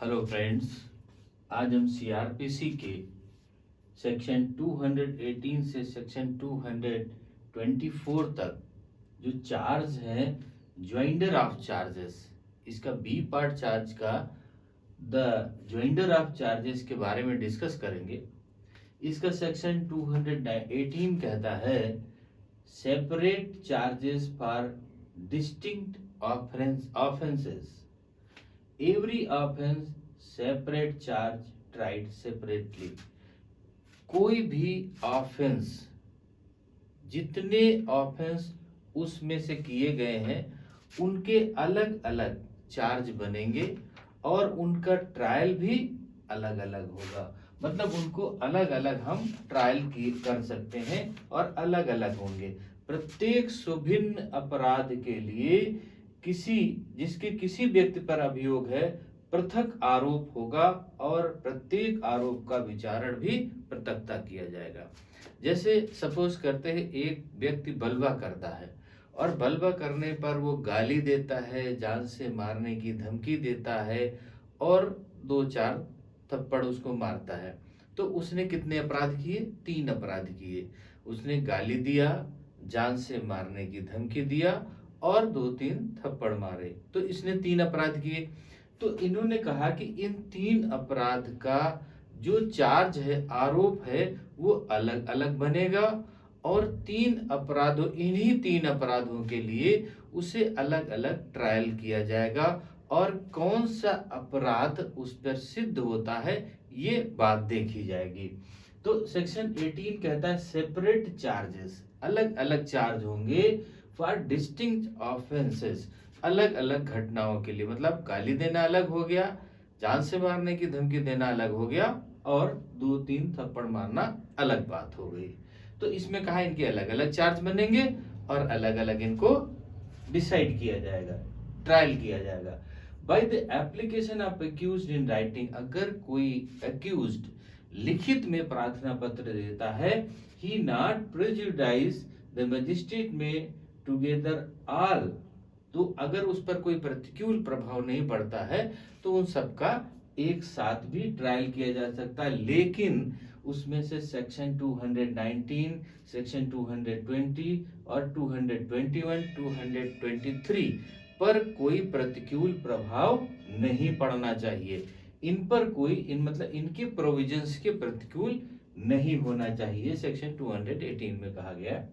Hello friends, आज हम CrPC के सेक्शन 218 से सेक्शन 224 तक जो चार्ज है ज्वाइंडर ऑफ चार्जेस, इसका बी पार्ट चार्ज का द ज्वाइंडर ऑफ चार्जेस के बारे में डिस्कस करेंगे। इसका सेक्शन 218 कहता है separate charges for distinct offences, every offence separate charge tried separately. कोई भी ऑफेंस, जितने ऑफेंस उसमें से किए गए हैं उनके अलग अलग चार्ज बनेंगे और उनका ट्रायल भी अलग अलग होगा। मतलब उनको अलग अलग हम ट्रायल कर सकते हैं और अलग अलग होंगे। प्रत्येक सुभिन्न अपराध के लिए जिसके किसी व्यक्ति पर अभियोग है, पृथक आरोप होगा और प्रत्येक आरोप का विचारण भी पृथकता किया जाएगा। जैसे सपोज करते हैं एक व्यक्ति बलवा करता है और बलवा करने पर वो गाली देता है, जान से मारने की धमकी देता है और 2-4 थप्पड़ उसको मारता है। तो उसने कितने अपराध किए? 3 अपराध किए। उसने गाली दिया, जान से मारने की धमकी दिया और 2-3 थप्पड़ मारे, तो इसने 3 अपराध किए। तो इन्होंने कहा कि इन 3 अपराध का जो चार्ज है, आरोप है, वो अलग अलग बनेगा और इन्हीं 3 अपराधों के लिए उसे अलग अलग ट्रायल किया जाएगा और कौन सा अपराध उस पर सिद्ध होता है ये बात देखी जाएगी। तो सेक्शन 18 कहता है सेपरेट चार्जेस, अलग अलग चार्ज होंगे फॉर डिस्टिंक्ट ऑफेंसेस, अलग अलग घटनाओं के लिए। मतलब गाली देना अलग हो गया, जान से मारने की धमकी देना अलग हो गया और 2-3 थप्पड़ मारना अलग बात हो गई। तो इसमें कहा इनके अलग अलग चार्ज बनेंगे और अलग अलग इनको डिसाइड किया जाएगा, ट्रायल किया जाएगा। By the application of accused in writing, अगर कोई एक्यूज्ड लिखित में प्रार्थना पत्र देता है, ही नॉट प्रेजुडाइज द मजिस्ट्रेट में टुगेदर ऑल, तो अगर उस पर कोई प्रतिकूल प्रभाव नहीं पड़ता है तो उन सबका एक साथ भी ट्रायल किया जा सकता है। लेकिन उसमें से सेक्शन 219, सेक्शन 220 और 221, 223 पर कोई प्रतिकूल प्रभाव नहीं पड़ना चाहिए। इन पर मतलब इनके प्रोविजंस के प्रतिकूल नहीं होना चाहिए, सेक्शन 218 में कहा गया।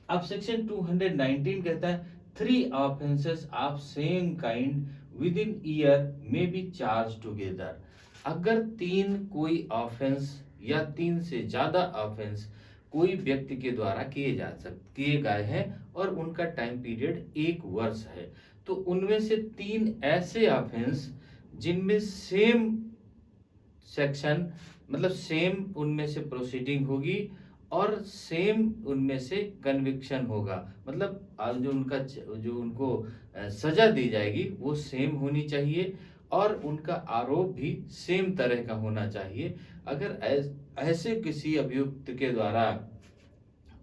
अब सेक्शन 219 कहता है 3 offences of same kind with in year में बी चार्ज टुगेदर। अगर 3 कोई ऑफेंस या 3 से ज्यादा ऑफेंस कोई व्यक्ति के द्वारा किए गए हैं और उनका टाइम पीरियड 1 वर्ष है, तो उनमें से 3 ऐसे ऑफेंस जिनमें सेम सेक्शन, मतलब सेम उनमें से प्रोसीडिंग होगी और सेम उनमें से कन्विक्शन होगा। मतलब जो उनको सजा दी जाएगी वो सेम होनी चाहिए और उनका आरोप भी सेम तरह का होना चाहिए। अगर ऐसे किसी अभियुक्त के द्वारा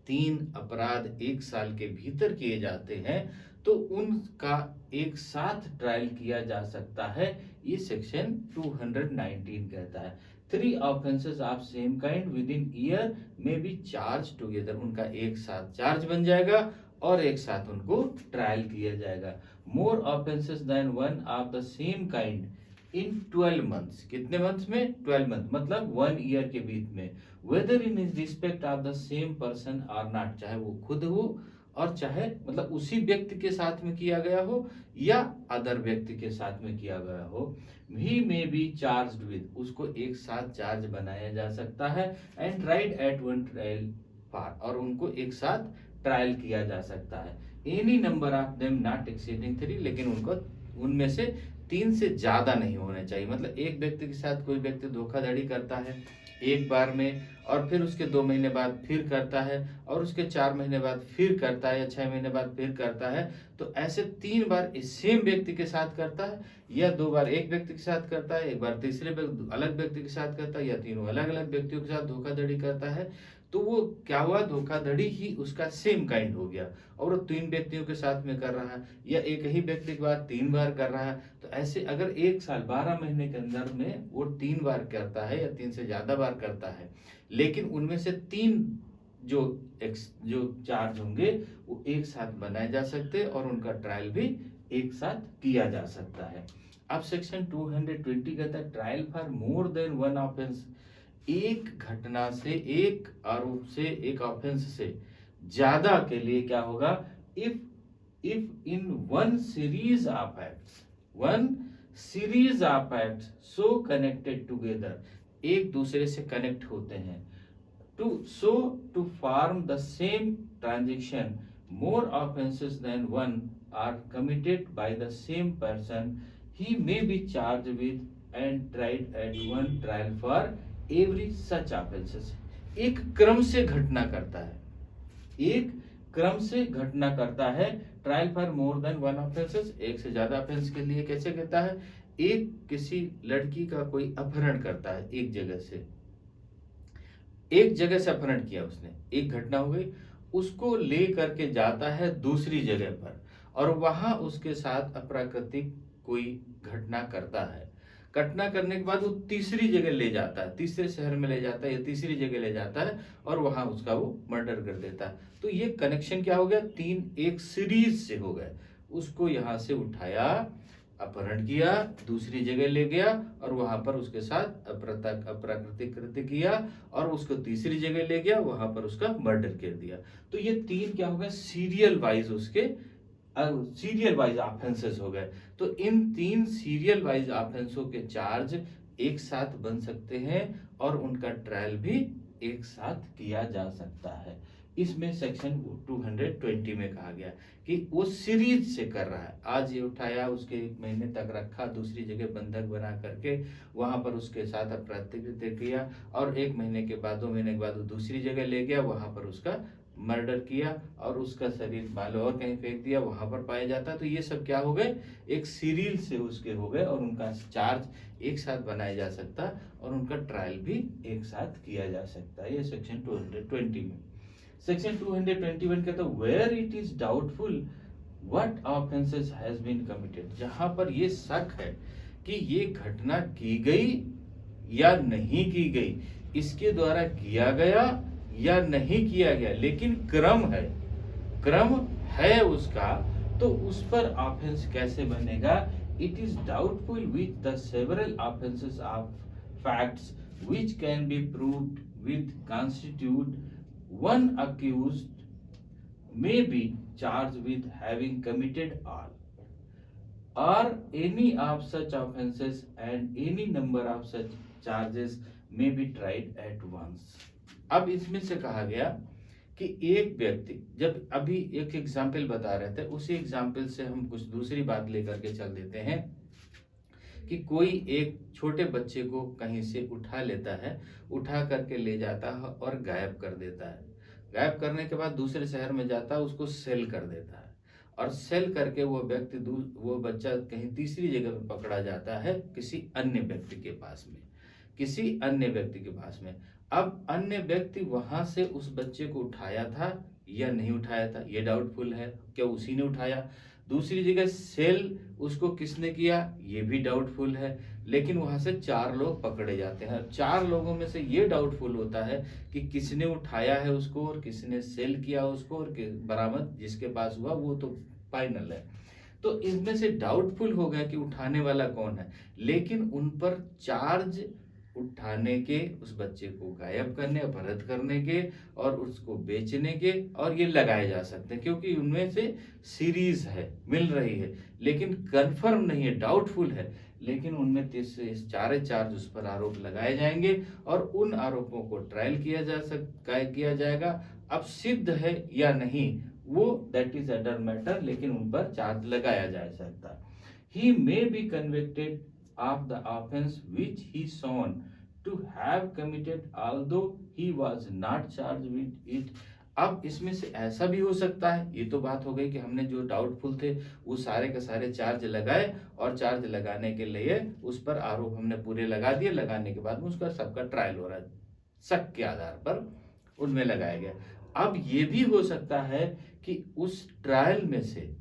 3 अपराध 1 साल के भीतर किए जाते हैं तो उनका एक साथ ट्रायल किया जा सकता है, ये सेक्शन 219 कहता है। 3 offences of same kind with in year में बी चार्ज टुगेदर, उनका एक साथ चार्ज बन जाएगा और एक साथ उनको ट्रायल किया जाएगा। More offences than 1 of the same kind in 12 months, कितने मंथ्स में? 12 मंथ, मतलब 1 ईयर के बीच में। Whether in respect of the same person और नॉट, चाहे वो खुद हो और चाहे मतलब उसी व्यक्ति के साथ में किया गया हो या अदर व्यक्ति के साथ में किया गया हो। ही में बी चार्ज विद, उसको एक साथ चार्ज बनाया जा सकता है। And tried at one trial for, और उनको एक साथ ट्रायल किया जा सकता है। Any number of them not exceeding 3, लेकिन उनको उनमें से 3 से ज्यादा नहीं होने चाहिए। मतलब एक व्यक्ति के साथ कोई व्यक्ति धोखाधड़ी करता है एक बार में और फिर उसके 2 महीने बाद फिर करता है और उसके 4 महीने बाद फिर करता है या 6 महीने बाद फिर करता है, तो ऐसे 3 बार इस सेम व्यक्ति के साथ करता है, या 2 बार एक व्यक्ति के साथ करता है, एक बार तीसरे अलग व्यक्ति के साथ करता है, या तीनों अलग अलग व्यक्तियों के साथ धोखाधड़ी करता है, तो वो क्या हुआ, धोखाधड़ी ही उसका सेम काइंड हो गया। और वो 3 व्यक्तियों के साथ में कर रहा है, या एक ही व्यक्ति के बाद 3 बार कर रहा है, तो ऐसे अगर 1 साल 12 महीने के अंदर में वो 3 बार करता है या 3 से ज्यादा बार करता है, लेकिन उनमें से 3 जो चार्ज होंगे वो एक साथ बनाए जा सकते हैं और उनका ट्रायल भी एक साथ किया जा सकता है। अब सेक्शन 220 कहता है trial for more than one offence, एक घटना से, एक आरोप से, एक ऑफेंस से ज्यादा के लिए क्या होगा, if in one series of acts so connected together, एक दूसरे से कनेक्ट होते हैं, to form the same transaction, more offenses than one are committed by the same person, he may be charged with and tried at one trial for every such offenses। एक क्रम से घटना करता है, एक क्रम से घटना करता है, trial for more than one offences, एक से ज्यादा ऑफेंस के लिए कैसे कहता है, एक किसी लड़की का कोई अपहरण करता है, एक जगह से अपहरण किया उसने, एक घटना हो गई, उसको ले करके जाता है दूसरी जगह पर और वहां उसके साथ अप्राकृतिक कोई घटना करता है, घटना करने के बाद वो तीसरी जगह ले जाता है, तीसरे शहर में ले जाता है या तीसरी जगह ले जाता है और वहां उसका वो मर्डर कर देता है। तो ये कनेक्शन क्या हो गया, 3 एक सीरीज से हो गए, उसको यहां से उठाया, अपहरण किया, दूसरी जगह ले गया और वहां पर उसके साथ अप्राकृतिक कृत्य किया और उसको तीसरी जगह ले गया, वहां पर उसका मर्डर कर दिया। तो ये 3 क्या हो गए, सीरियल वाइज ऑफेंसेस हो गए। तो इन 3 सीरियल वाइज ऑफेंसों के चार्ज एक साथ बन सकते हैं और उनका ट्रायल भी एक साथ किया जा सकता है। इसमें सेक्शन 220 में कहा गया कि वो सीरीज से कर रहा है, आज ये उठाया, उसके 1 महीने तक रखा, दूसरी जगह बंधक बना करके वहां पर उसके साथ अपराधिक किया और 1 महीने के बाद 2 महीने के बाद वो दूसरी जगह ले गया, वहां पर उसका मर्डर किया और उसका शरीर मान लो और कहीं फेंक दिया, वहां पर पाया जाता। तो ये सब क्या हो गए, एक सीरियल से उसके हो गए और उनका चार्ज एक साथ बनाया जा सकता और उनका ट्रायल भी एक साथ किया जा सकता है। ये सेक्शन 220 में। सेक्शन 221 कहता है where it is doubtful what offences has been committed, जहां पर ये शक है कि ये घटना की गई या नहीं की गई, इसके द्वारा किया गया या नहीं किया गया, लेकिन क्रम है उसका, तो उस पर ऑफेंस कैसे बनेगा, it is doubtful with the several offences of facts which can be proved with constitute one accused may be charged with having committed all or any of such offences and any number of such charges may be tried at once। अब इसमें से कहा गया कि एक व्यक्ति, जब अभी एक एग्जाम्पल बता रहे थे, उसी एग्जाम्पल से हम कुछ दूसरी बात लेकर के चल देते हैं कि कोई एक छोटे बच्चे को कहीं से उठा लेता है, उठा करके ले जाता है और गायब कर देता है, गायब करने के बाद दूसरे शहर में जाता है, उसको सेल कर देता है और सेल करके वो बच्चा कहीं तीसरी जगह पर पकड़ा जाता है किसी अन्य व्यक्ति के पास में। अब अन्य व्यक्ति वहां से उस बच्चे को उठाया था या नहीं उठाया था, ये डाउटफुल है, क्या उसी ने उठाया। दूसरी जगह सेल उसको किसने किया, ये भी डाउटफुल है, लेकिन वहां से 4 लोग पकड़े जाते हैं। 4 लोगों में से ये डाउटफुल होता है कि किसने उठाया है उसको और किसने सेल किया उसको, और बरामद जिसके पास हुआ वो तो फाइनल है। तो इसमें से डाउटफुल हो गया कि उठाने वाला कौन है, लेकिन उन पर चार्ज उठाने के, उस बच्चे को गायब करने, अपहृत करने के और उसको बेचने के, और ये लगाए जा सकते हैं क्योंकि उनमें से सीरीज है, मिल रही है, लेकिन कंफर्म नहीं है, डाउटफुल है, लेकिन उनमें 4 चार्ज उस पर आरोप लगाए जाएंगे और उन आरोपों को ट्रायल किया जाएगा। अब सिद्ध है या नहीं वो दैट इज अदर मैटर, लेकिन उन पर चार्ज लगाया जा सकता। He may be convicted of the offense which he shown to have committed although he was not charged with it अब इसमें से ऐसा भी हो सकता है, ये तो बात हो गई कि हमने जो डाउटफुल थे वो सारे के सारे चार्ज लगाए और चार्ज लगाने के लिए उस पर आरोप हमने पूरे लगा दिए, लगाने के बाद में उसका सबका ट्रायल हो रहा है, शक के आधार पर उनमें लगाया गया। अब ये भी हो सकता है कि उस ट्रायल में से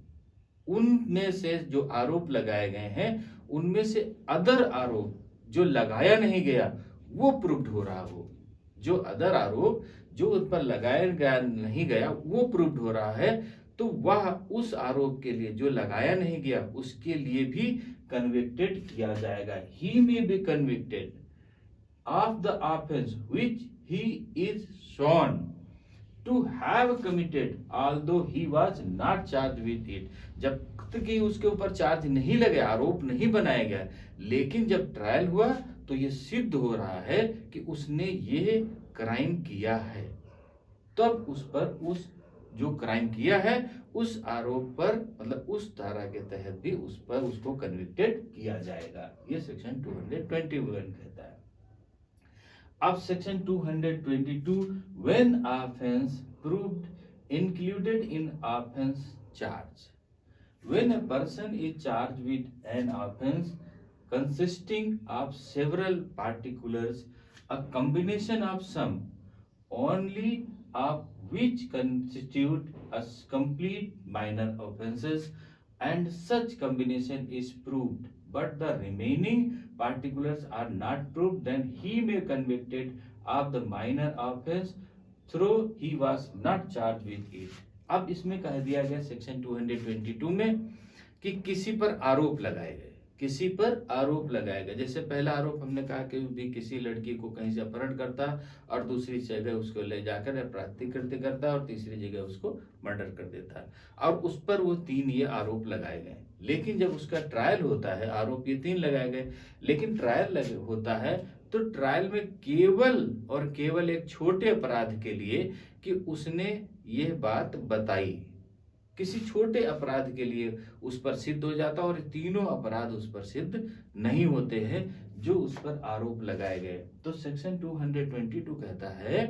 उनमें से जो आरोप लगाए गए हैं उनमें से अदर आरोप जो लगाया नहीं गया वो प्रूव्ड हो रहा हो, जो अदर आरोप जो उन पर लगाया गया नहीं गया वो प्रूव्ड हो रहा है, तो वह उस आरोप के लिए जो लगाया नहीं गया उसके लिए भी कन्विक्टेड किया जाएगा। He may be convicted of the offence which he is shown to have committed although he was not charged with it। जब तक कि उसके ऊपर चार्ज नहीं लगे, आरोप नहीं बनाया गया, लेकिन जब ट्रायल हुआ तो ये सिद्ध हो रहा है कि उसने ये क्राइम किया है, तब उस पर उस जो क्राइम किया है उस आरोप पर मतलब उस धारा के तहत भी उस पर उसको कन्विक्टेड किया जाएगा। ये सेक्शन 221 कहता है। अब section 222 when offense proved included in offense charge। When a person is charged with an offense consisting of several particulars, a combination of some only of which constitute a complete minor offenses, and such combination is proved but the remaining particulars are not proved, then he may be convicted of the minor offense though he was not charged with it। अब इसमें कह दिया गया section 222 में कि किसी पर आरोप लगाए गए, किसी पर आरोप लगाया गया। जैसे पहला आरोप हमने कहा कि भी किसी लड़की को कहीं से अपहरण करता और दूसरी जगह उसको ले जाकर अपराधी कृत्य करता और तीसरी जगह उसको मर्डर कर देता है, और उस पर वो 3 ये आरोप लगाए गए। लेकिन जब उसका ट्रायल होता है, आरोप ये 3 लगाए गए, लेकिन ट्रायल होता है तो ट्रायल में केवल और केवल एक छोटे अपराध के लिए कि उसने ये बात बताई, किसी छोटे अपराध के लिए उस पर सिद्ध हो जाता और तीनों अपराध उस पर सिद्ध नहीं होते हैं जो उस पर आरोप लगाए गए। तो सेक्शन 222 कहता है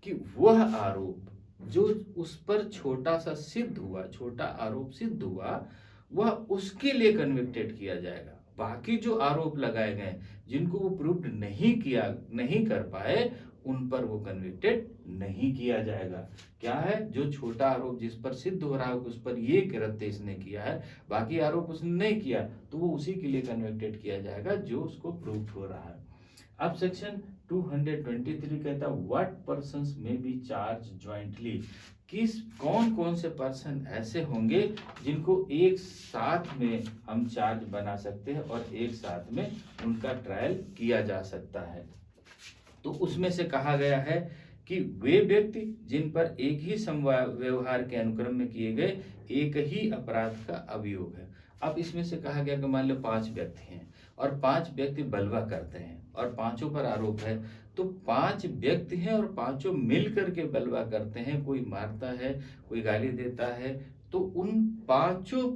कि वह आरोप जो उस पर छोटा सा सिद्ध हुआ, छोटा आरोप सिद्ध हुआ, वह उसके लिए कन्विक्टेड किया जाएगा। बाकी जो आरोप लगाए गए जिनको वो प्रूव्ड नहीं कर पाए उन पर वो कन्विक्टेड नहीं किया जाएगा। क्या है, जो छोटा आरोप जिस पर सिद्ध हो रहा है उस पर ये कृत्य इसने किया है, बाकी आरोप उसने नहीं किया तो वो उसी के लिए कन्विक्टेड किया जाएगा जो उसको प्रूव हो रहा है। अब सेक्शन 223 कहता है व्हाट पर्सन्स में बी चार्ज ज्वाइंटली। कौन कौन से पर्सन ऐसे होंगे जिनको एक साथ में हम चार्ज बना सकते हैं और एक साथ में उनका ट्रायल किया जा सकता है। तो उसमें से कहा गया है कि वे व्यक्ति जिन पर एक ही व्यवहार के अनुक्रम में किए गए एक ही अपराध का अभियोग है। अब इसमें से कहा गया कि मान लो 5 व्यक्ति हैं और 5 व्यक्ति बलवा करते हैं और पांचों पर आरोप है, तो 5 व्यक्ति हैं और पांचों मिल करके बलवा करते हैं, कोई मारता है, कोई गाली देता है, तो उन पांचों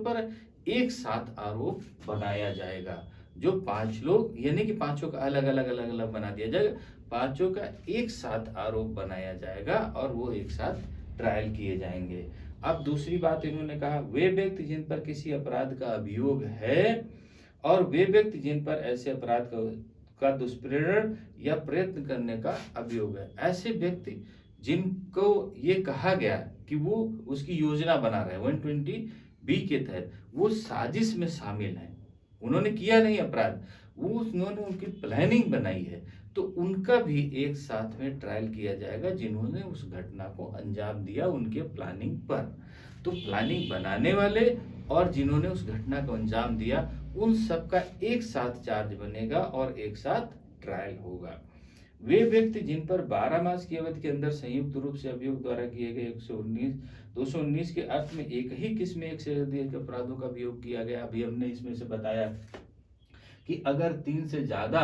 पर एक साथ आरोप बनाया जाएगा। जो 5 लोग यानी कि पांचों का अलग अलग बना दिया जाएगा, पांचों का एक साथ आरोप बनाया जाएगा और वो एक साथ ट्रायल किए जाएंगे। अब दूसरी बात इन्होंने कहा वे व्यक्ति जिन पर किसी अपराध का अभियोग है और वे व्यक्ति जिन पर ऐसे अपराध का दुष्प्रेरण या प्रयत्न करने का अभियोग है। ऐसे व्यक्ति जिनको ये कहा गया कि वो उसकी योजना बना रहे हैं 120B के तहत, वो साजिश में शामिल हैं, उन्होंने किया नहीं अपराध, उन्होंने उनकी प्लानिंग बनाई है, तो उनका भी एक साथ में ट्रायल किया जाएगा जिन्होंने उस घटना को अंजाम दिया उनके प्लानिंग पर। तो प्लानिंग बनाने वाले और जिन्होंने उस घटना को अंजाम दिया उन सब का एक साथ चार्ज बनेगा और एक साथ ट्रायल होगा। वे व्यक्ति जिन पर 12 मास की अवधि के अंदर संयुक्त रूप से अभियोग द्वारा किए गए 219 के अर्थ में एक ही किस्म में एक से अधिक अपराधों का अभियोग किया गया। अभी हमने इसमें से बताया कि अगर 3 से ज्यादा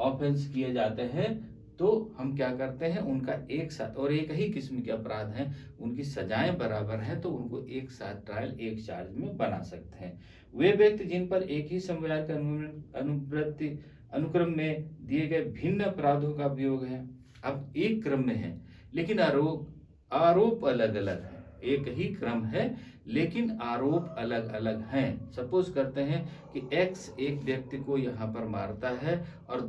ऑफेंस किए जाते हैं तो हम क्या करते हैं, उनका एक साथ, और एक ही किस्म के अपराध हैं, उनकी सजाएं बराबर हैं, तो उनको एक साथ ट्रायल एक चार्ज में बना सकते हैं। वे व्यक्ति जिन पर एक ही संविधान के अनुक्रम में दिए गए भिन्न अपराधों का अभियोग है। अब एक क्रम में है, लेकिन आरोप अलग अलग है, एक ही क्रम है लेकिन आरोप अलग अलग हैं। सपोज करते हैं कि एक्स एक व्यक्ति को यहाँ पर मारता है और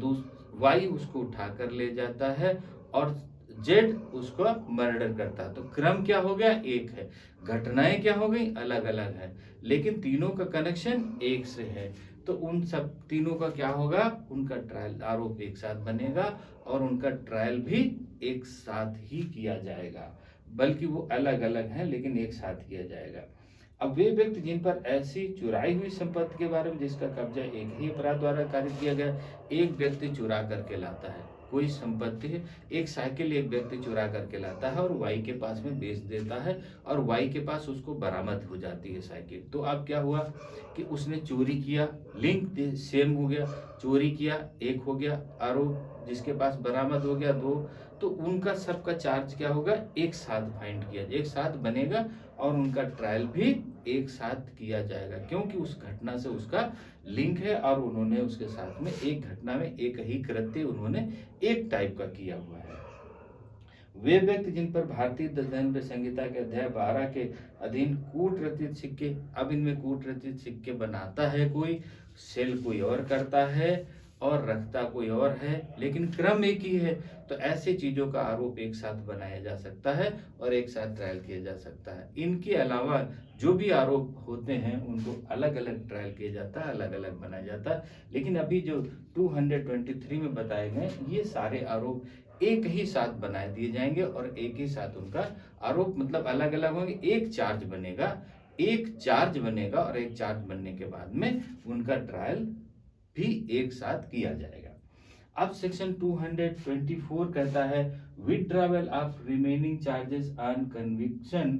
वाई उसको उठाकर ले जाता है और जेड उसको मर्डर करता है, तो क्रम क्या हो गया, एक है। घटनाएं क्या हो गई, अलग अलग है, लेकिन तीनों का कनेक्शन एक से है। तो उन सब तीनों का क्या होगा, उनका ट्रायल, आरोप एक साथ बनेगा और उनका ट्रायल भी एक साथ ही किया जाएगा, बल्कि वो अलग अलग हैं लेकिन एक साथ किया जाएगा। अब वे व्यक्ति जिन पर ऐसी चुराई हुई संपत्ति के बारे में जिसका कब्जा एक ही अपराध द्वारा कारित किया गया, एक व्यक्ति चुरा करके लाता है कोई संपत्ति है, एक साइकिल एक व्यक्ति चुरा करके लाता है और वाई के पास में बेच देता है और वाई के पास उसको बरामद हो जाती है साइकिल। तो अब क्या हुआ कि उसने चोरी किया, लिंक सेम हो गया, चोरी किया एक हो गया आरोप, जिसके पास बरामद हो गया दो, तो उनका सबका चार्ज क्या होगा, एक साथ फाइंड किया, एक साथ बनेगा और उनका ट्रायल भी एक साथ किया जाएगा, क्योंकि उस घटना से उसका लिंक है और उन्होंने उसके साथ में एक घटना में एक ही कृत्य उन्होंने एक टाइप का किया हुआ है। वे व्यक्ति जिन पर भारतीय दंड संहिता के अध्याय 12 के अधीन कूट रचित सिक्के, अब इनमें कूट रचित सिक्के बनाता है कोई, सेल कोई और करता है और रखता कोई और है, लेकिन क्रम एक ही है, तो ऐसी चीजों का आरोप एक साथ बनाया जा सकता है और एक साथ ट्रायल किया जा सकता है। इनके अलावा जो भी आरोप होते हैं उनको अलग अलग ट्रायल किया जाता है, अलग अलग बनाया जाता है। लेकिन अभी जो 223 में बताए गए ये सारे आरोप एक ही साथ बना दिए जाएंगे और एक ही साथ उनका आरोप मतलब अलग अलग होंगे, एक चार्ज बनेगा, एक चार्ज बनेगा और एक चार्ज बनने के बाद में उनका ट्रायल भी एक साथ किया जाएगा। अब सेक्शन 224 कहता है withdrawal of remaining charges on conviction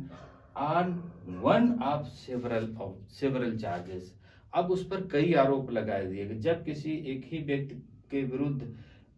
on one of several charges. अब उस पर कई आरोप लगाए दिए गए। जब किसी एक ही व्यक्ति के विरुद्ध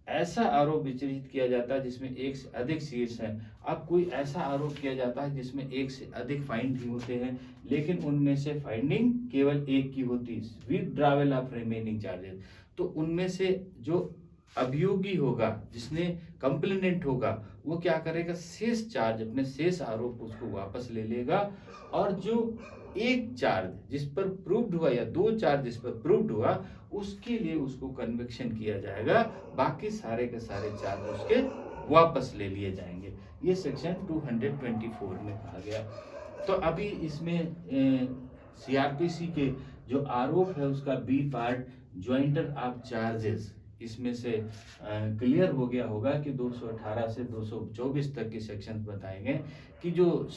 ऐसा आरोप विचलित किया जाता है जिसमें एक से अधिक शीर्ष है, अब कोई ऐसा आरोप किया जाता है जिसमें एक से अधिक फाइंड ही होते हैं लेकिन उनमें से फाइंडिंग केवल एक की होती है, विथड्रॉवल ऑफ रिमेनिंग चार्जेस, तो उनमें से जो अभियोगी होगा, जिसने कंप्लेनेंट होगा, वो क्या करेगा, शेष चार्ज, अपने शेष आरोप उसको वापस ले लेगा और जो एक चार्ज जिस पर प्रूव्ड हुआ या दो चार्ज जिस पर प्रूव्ड हुआ उसके लिए उसको कन्विक्शन किया जाएगा, बाकी सारे के सारे चार्ज उसके वापस ले लिए जाएंगे। ये सेक्शन 224 में कहा गया। तो अभी इसमें सीआरपीसी के जो आरोप है उसका B part joinder of charges, इसमें से क्लियर हो गया होगा कि 218 से 224 तक के सेक्शन बताए गए कि जो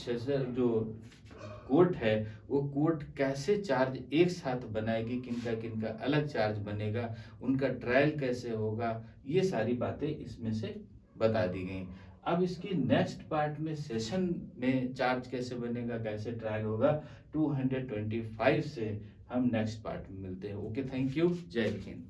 कोर्ट है वो कोर्ट कैसे चार्ज एक साथ बनाएगी, किनका किनका अलग चार्ज बनेगा, उनका ट्रायल कैसे होगा, ये सारी बातें इसमें से बता दी गई। अब इसकी नेक्स्ट पार्ट में सेशन में चार्ज कैसे बनेगा, कैसे ट्रायल होगा, 225 से हम नेक्स्ट पार्ट में मिलते हैं। ओके, थैंक यू, जय हिंद।